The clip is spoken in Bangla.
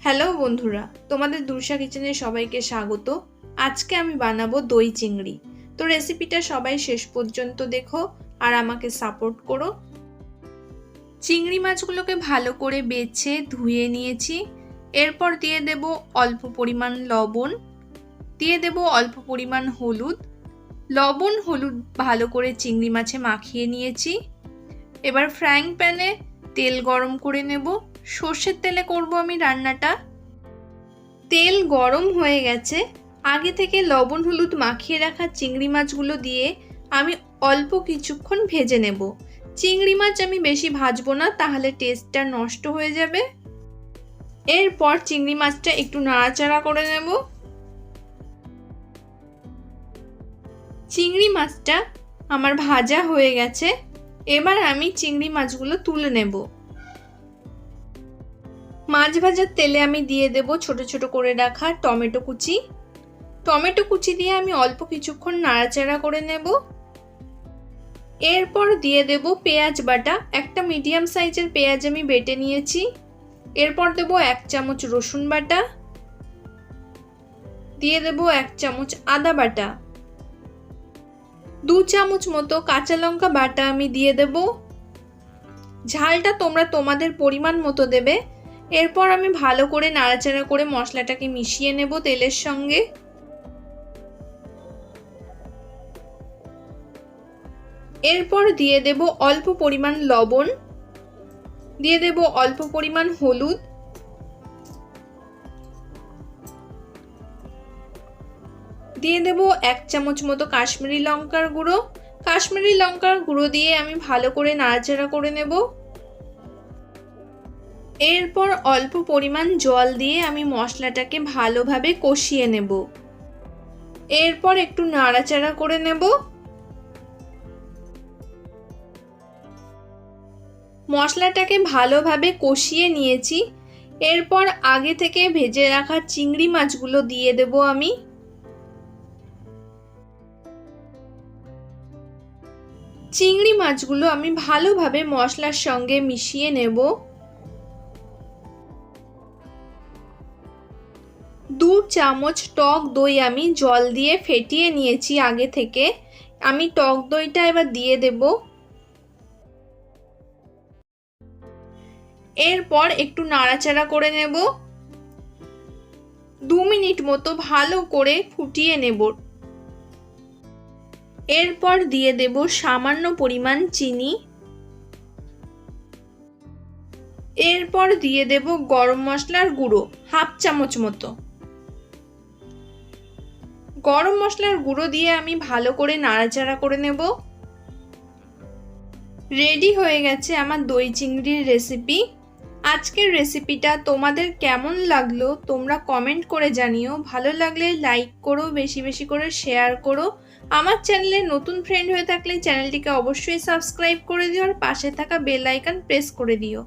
হ্যালো বন্ধুরা, তোমাদের দুর্সা কিচেনে সবাইকে স্বাগত। আজকে আমি বানাবো দই চিংড়ি। তো রেসিপিটা সবাই শেষ পর্যন্ত দেখো আর আমাকে সাপোর্ট করো। চিংড়ি মাছগুলোকে ভালো করে বেছে ধুয়ে নিয়েছি। এরপর দিয়ে দেব অল্প পরিমাণ লবণ, দিয়ে দেব অল্প পরিমাণ হলুদ। লবণ হলুদ ভালো করে চিংড়ি মাছে মাখিয়ে নিয়েছি। এবার ফ্রাইং প্যানে তেল গরম করে নেব। সর্ষের তেলে করব আমি রান্নাটা। তেল গরম হয়ে গেছে। আগে থেকে লবণ হলুদ মাখিয়ে রাখা চিংড়ি মাছগুলো দিয়ে আমি অল্প কিছুক্ষণ ভেজে নেব। চিংড়ি মাছ আমি বেশি ভাজবো না, তাহলে টেস্টটা নষ্ট হয়ে যাবে। এরপর চিংড়ি মাছটা একটু নাড়াচাড়া করে নেব। চিংড়ি মাছটা আমার ভাজা হয়ে গেছে। এবার আমি চিংড়ি মাছগুলো তুলে নেব। মাছ ভাজার তেলে আমি দিয়ে দেব ছোট ছোট করে রাখা টমেটো কুচি। টমেটো কুচি দিয়ে আমি অল্প কিছুক্ষণ নাড়াচাড়া করে নেব। এরপর দিয়ে দেব পেঁয়াজ বাটা। একটা মিডিয়াম সাইজের পেঁয়াজ আমি বেটে নিয়েছি। এরপর দেব 1 চামচ রসুন বাটা, দিয়ে দেব 1 চামচ আদা বাটা, 2 চামচ মতো কাঁচা লঙ্কা বাটা আমি দিয়ে দেব। ঝালটা তোমরা তোমাদের পরিমাণ মতো দেবে। এরপর আমি ভালো করে নাড়াচাড়া করে মশলাটাকে মিশিয়ে নেব তেলের সঙ্গে। এরপর দিয়ে দেব অল্প পরিমাণ লবণ, দিয়ে দেব অল্প পরিমাণ হলুদ, দিয়ে দেব 1 চামচ মতো কাশ্মীরি লঙ্কার গুঁড়ো। কাশ্মীরি লঙ্কার গুঁড়ো দিয়ে আমি ভালো করে নাড়াচাড়া করে নেব। এরপর অল্প পরিমাণ জল দিয়ে আমি মশলাটাকে ভালোভাবে কষিয়ে নেব। এরপর একটু নাড়াচাড়া করে নেব। মশলাটাকে ভালোভাবে কষিয়ে নিয়েছি। এরপর আগে থেকে ভেজে রাখা চিংড়ি মাছগুলো দিয়ে দেব আমি। চিংড়ি মাছগুলো আমি ভালোভাবে মশলার সঙ্গে মিশিয়ে নেব। 2 চামচ টক দই আমি জল দিয়ে ফেটিয়ে নিয়েছি আগে থেকে। আমি টক দইটা এবার দিয়ে দেব। এরপর একটু নাড়াচাড়া করে নেব। 2 মিনিট মতো ভালো করে ফুটিয়ে নেব। এরপর দিয়ে দেব সামান্য পরিমাণ চিনি। এরপর দিয়ে দেব গরম মশলার গুঁড়ো 1/2 চামচ মতো। গরম মশলার গুঁড়ো দিয়ে আমি ভালো করে নাড়াচাড়া করে নেব। রেডি হয়ে গেছে আমার দই চিংড়ির রেসিপি। আজকের রেসিপিটা তোমাদের কেমন লাগলো তোমরা কমেন্ট করে জানিও। ভালো লাগলে লাইক করো, বেশি বেশি করে শেয়ার করো। আমার চ্যানেলে নতুন ফ্রেন্ড হয়ে থাকলে চ্যানেলটিকে অবশ্যই সাবস্ক্রাইব করে দিও আর পাশে থাকা বেল আইকন প্রেস করে দিও।